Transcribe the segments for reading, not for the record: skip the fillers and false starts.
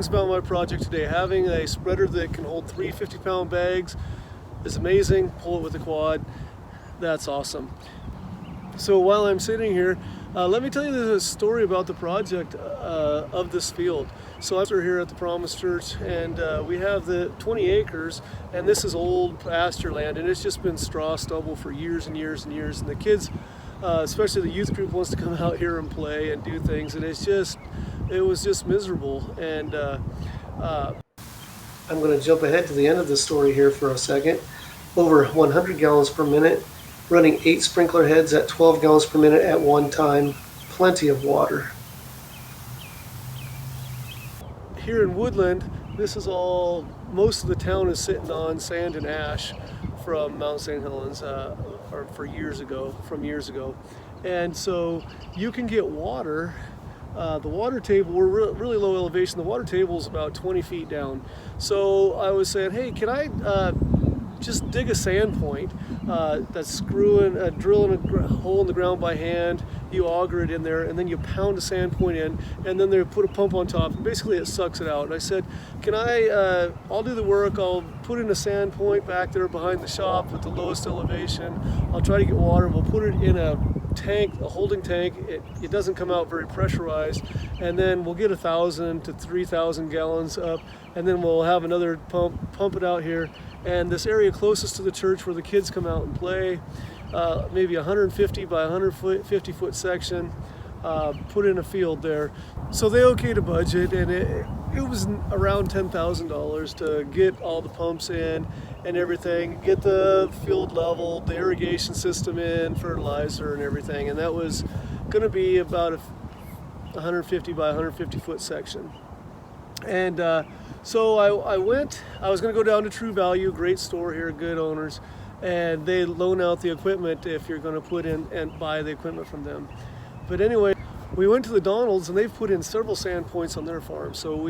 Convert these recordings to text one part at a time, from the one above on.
things about my project today. Having a spreader that can hold 3 50-pound bags is amazing. Pull it with a quad. That's awesome. So while I'm sitting here, let me tell you the story about the project of this field. So we're here at the Promise Church, and we have the 20 acres, and this is old pasture land, and it's just been straw stubble for years and years and years. And the kids, especially the youth group, wants to come out here and play and do things, and it was just miserable. And I'm going to jump ahead to the end of the story here for a second. Over 100 gallons per minute, running 8 sprinkler heads at 12 gallons per minute at one time, plenty of water. Here in Woodland, this is all, most of the town is sitting on sand and ash from Mount St. Helens from years ago. And so you can get water. The water table, we're really low elevation. The water table is about 20 feet down. So I was saying, hey, can I just dig a sand point that's drilling a hole in the ground by hand. You auger it in there, and then you pound a sand point in, and then they put a pump on top, and basically it sucks it out. And I said, can I'll do the work. I'll put in a sand point back there behind the shop at the lowest elevation. I'll try to get water. We'll put it in a tank, a holding tank. It doesn't come out very pressurized, and then we'll get 1,000 to 3,000 gallons up, and then we'll have another pump it out here. And this area closest to the church where the kids come out and play, maybe 150 by 150 foot section, put in a field there. So they okayed a budget, and it was around $10,000 to get all the pumps in and everything, get the field leveled, the irrigation system in, fertilizer and everything. And that was going to be about a 150 by 150 foot section. And so I was going to go down to True Value, great store here, good owners, and they loan out the equipment if you're going to put in and buy the equipment from them. But anyway, we went to the Donalds, and they've put in several sand points on their farm. So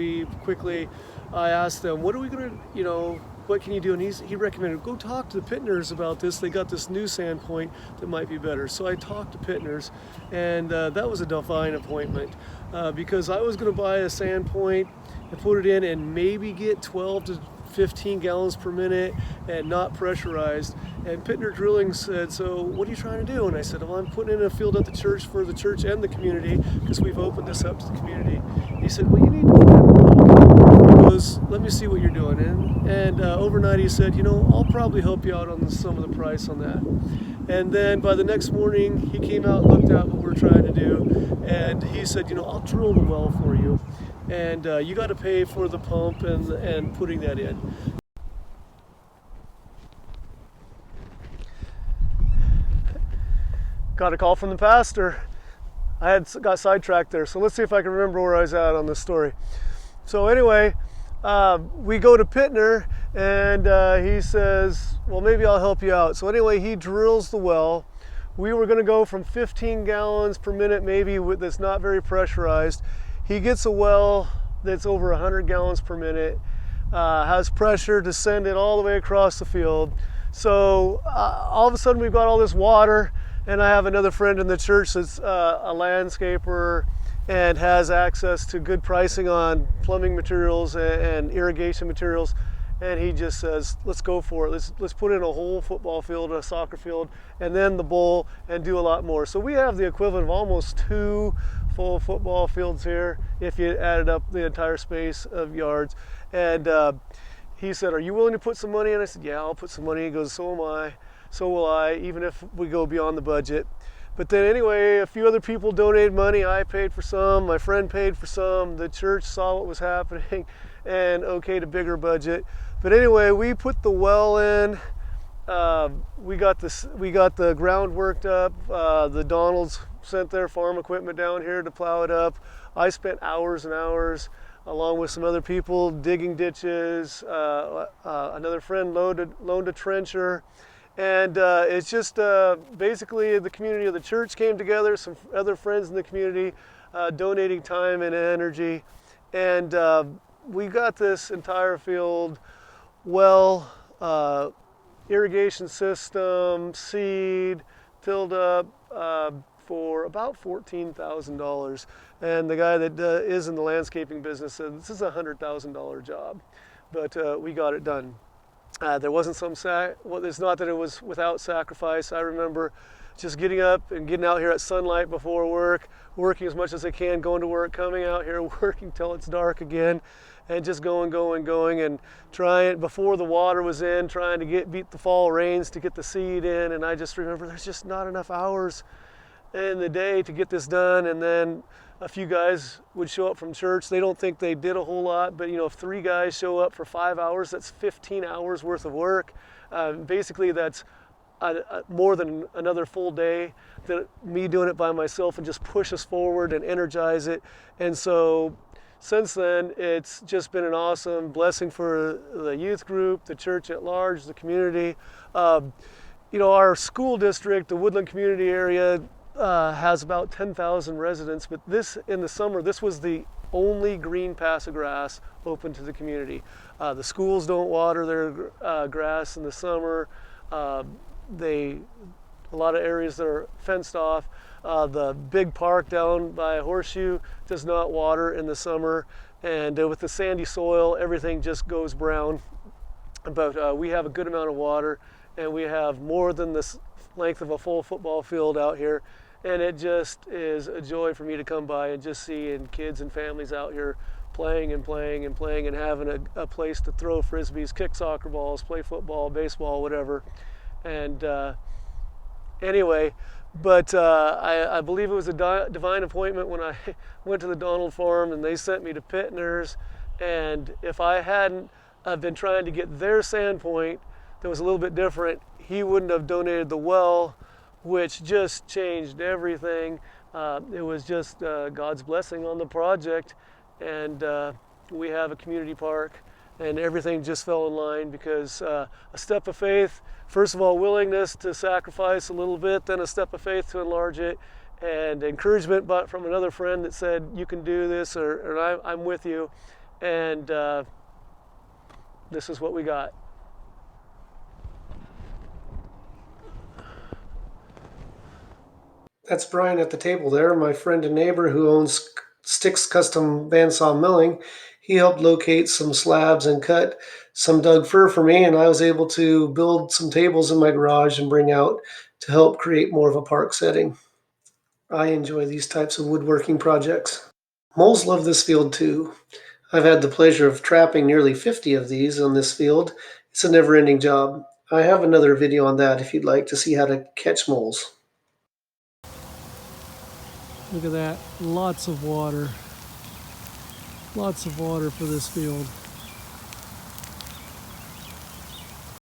I asked them, what are we going to, what can you do? And he recommended, go talk to the Pittners about this. They got this new sand point that might be better. So I talked to Pittners, and that was a divine appointment because I was going to buy a sand point and put it in and maybe get 12 to 15 gallons per minute and not pressurized. And Pittner Drilling said, so what are you trying to do? And I said, well, I'm putting in a field at the church for the church and the community because we've opened this up to the community. He said, well, you need to put in a well. He goes, let me see what you're doing. And overnight he said, I'll probably help you out on some of the price on that. And then by the next morning, he came out and looked at what we're trying to do. And he said, I'll drill the well for you. And you got to pay for the pump and putting that in. Got a call from the pastor. I got sidetracked there, so let's see if I can remember where I was at on this story. So anyway, we go to Pittner, and he says, well, maybe I'll help you out. So anyway, he drills the well. We were going to go from 15 gallons per minute, maybe that's not very pressurized. He gets a well that's over 100 gallons per minute, has pressure to send it all the way across the field. So all of a sudden we've got all this water, and I have another friend in the church that's a landscaper and has access to good pricing on plumbing materials and irrigation materials. And he just says, let's go for it. Let's put in a whole football field, a soccer field, and then the bowl, and do a lot more. So we have the equivalent of almost 2 full football fields here if you added up the entire space of yards. And he said, are you willing to put some money in? I said, yeah, I'll put some money. He goes, so am I. So will I, even if we go beyond the budget. But then anyway, a few other people donated money. I paid for some. My friend paid for some. The church saw what was happening and okayed a bigger budget. But anyway, we put the well in. We got the ground worked up. The Donalds sent their farm equipment down here to plow it up. I spent hours and hours, along with some other people, digging ditches. Another friend loaned a trencher. And it's just basically the community of the church came together, some other friends in the community donating time and energy. And we got this entire field well, irrigation system, seed, tilled up, for about $14,000. And the guy that is in the landscaping business said this is a $100,000 job, but we got it done. There wasn't well, it's not that it was without sacrifice. I remember just getting up and getting out here at sunlight before work, working as much as I can, going to work, coming out here, working till it's dark again, and just going, and trying, before the water was in, trying to beat the fall rains to get the seed in. And I just remember there's just not enough hours in the day to get this done. And then a few guys would show up from church. They don't think they did a whole lot, but if 3 guys show up for 5 hours, that's 15 hours worth of work. Basically, that's more than another full day that me doing it by myself, and just push us forward and energize it. And so since then, it's just been an awesome blessing for the youth group, the church at large, the community. Our school district, the Woodland community area, has about 10,000 residents, but in the summer, this was the only green pass of grass open to the community. The schools don't water their grass in the summer. A lot of areas that are fenced off. The big park down by Horseshoe does not water in the summer, and with the sandy soil, everything just goes brown. But we have a good amount of water, and we have more than the length of a full football field out here, and it just is a joy for me to come by and just see kids and families out here playing and having a place to throw frisbees, kick soccer balls, play football, baseball, whatever. And anyway, but I believe it was a divine appointment when I went to the Donald Farm and they sent me to Pittner's. And if I hadn't been trying to get their Sandpoint that was a little bit different, he wouldn't have donated the well, which just changed everything. It was just God's blessing on the project. And we have a community park, and everything just fell in line because a step of faith, first of all, willingness to sacrifice a little bit, then a step of faith to enlarge it, and encouragement from another friend that said, you can do this, or I'm with you. And this is what we got. That's Brian at the table there, my friend and neighbor who owns Sticks Custom Bandsaw Milling. He helped locate some slabs and cut some Doug fir for me, and I was able to build some tables in my garage and bring out to help create more of a park setting. I enjoy these types of woodworking projects. Moles love this field too. I've had the pleasure of trapping nearly 50 of these on this field. It's a never-ending job. I have another video on that if you'd like to see how to catch moles. Look at that, lots of water. Lots of water for this field.